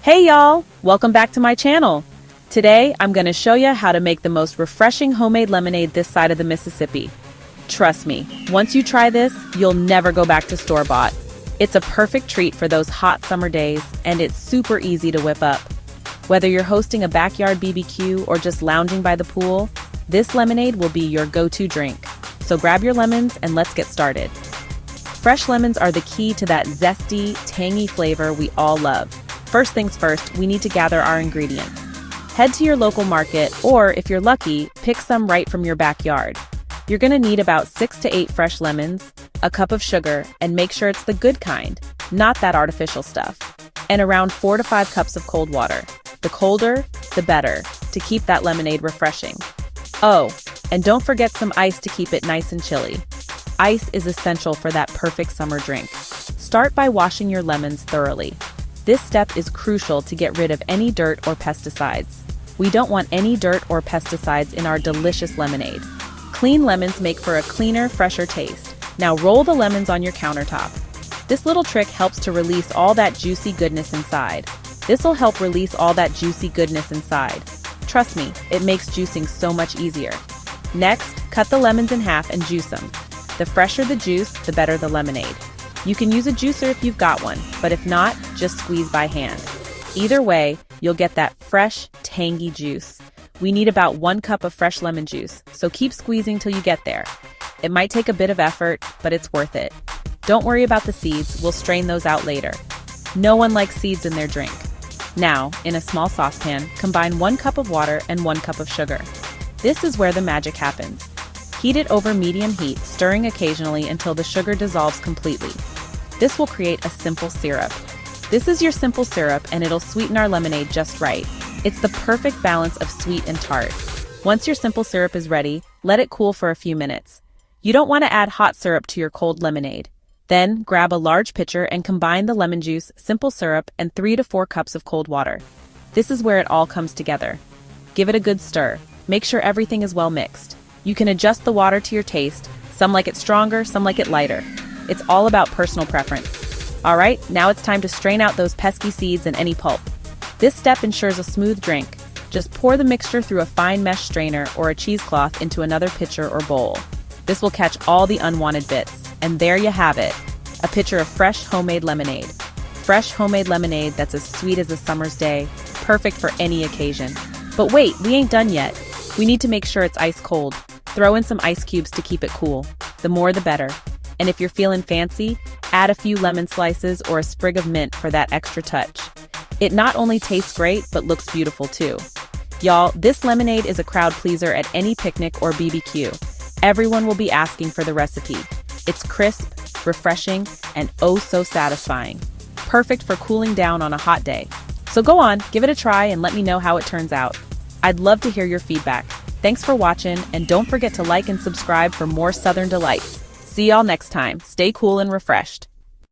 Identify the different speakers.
Speaker 1: Hey y'all, welcome back to my channel. Today, I'm gonna show you how to make the most refreshing homemade lemonade this side of the Mississippi. Trust me, once you try this, you'll never go back to store-bought. It's a perfect treat for those hot summer days, and it's super easy to whip up. Whether you're hosting a backyard BBQ or just lounging by the pool, this lemonade will be your go-to drink. So grab your lemons and let's get started. Fresh lemons are the key to that zesty, tangy flavor we all love. First things first, we need to gather our ingredients. Head to your local market, or if you're lucky, pick some right from your backyard. You're gonna need about 6 to 8 fresh lemons, a cup of sugar, and make sure it's the good kind, not that artificial stuff, and around 4 to 5 cups of cold water. The colder, the better, to keep that lemonade refreshing. Oh, and don't forget some ice to keep it nice and chilly. Ice is essential for that perfect summer drink. Start by washing your lemons thoroughly. This step is crucial to get rid of any dirt or pesticides. We don't want any dirt or pesticides in our delicious lemonade. Clean lemons make for a cleaner, fresher taste. Now roll the lemons on your countertop. This little trick helps to release all that juicy goodness inside. Trust me, it makes juicing so much easier. Next, cut the lemons in half and juice them. The fresher the juice, the better the lemonade. You can use a juicer if you've got one, but if not, just squeeze by hand. Either way, you'll get that fresh, tangy juice. We need about 1 cup of fresh lemon juice, so keep squeezing till you get there. It might take a bit of effort, but it's worth it. Don't worry about the seeds, we'll strain those out later. No one likes seeds in their drink. Now, in a small saucepan, combine 1 cup of water and 1 cup of sugar. This is where the magic happens. Heat it over medium heat, stirring occasionally until the sugar dissolves completely. This will create a simple syrup. This is your simple syrup, and it'll sweeten our lemonade just right. It's the perfect balance of sweet and tart. Once your simple syrup is ready, let it cool for a few minutes. You don't want to add hot syrup to your cold lemonade. Then, grab a large pitcher and combine the lemon juice, simple syrup, and 3 to 4 cups of cold water. This is where it all comes together. Give it a good stir. Make sure everything is well mixed. You can adjust the water to your taste. Some like it stronger, some like it lighter. It's all about personal preference. All right, now it's time to strain out those pesky seeds and any pulp. This step ensures a smooth drink. Just pour the mixture through a fine mesh strainer or a cheesecloth into another pitcher or bowl. This will catch all the unwanted bits. And there you have it, a pitcher of fresh homemade lemonade. Fresh homemade lemonade that's as sweet as a summer's day, perfect for any occasion. But wait, we ain't done yet. We need to make sure it's ice cold. Throw in some ice cubes to keep it cool. The more the better. And if you're feeling fancy, add a few lemon slices or a sprig of mint for that extra touch. It not only tastes great, but looks beautiful too. Y'all, this lemonade is a crowd pleaser at any picnic or BBQ. Everyone will be asking for the recipe. It's crisp, refreshing, and oh so satisfying. Perfect for cooling down on a hot day. So go on, give it a try and let me know how it turns out. I'd love to hear your feedback. Thanks for watching, and don't forget to like and subscribe for more Southern delights. See y'all next time. Stay cool and refreshed.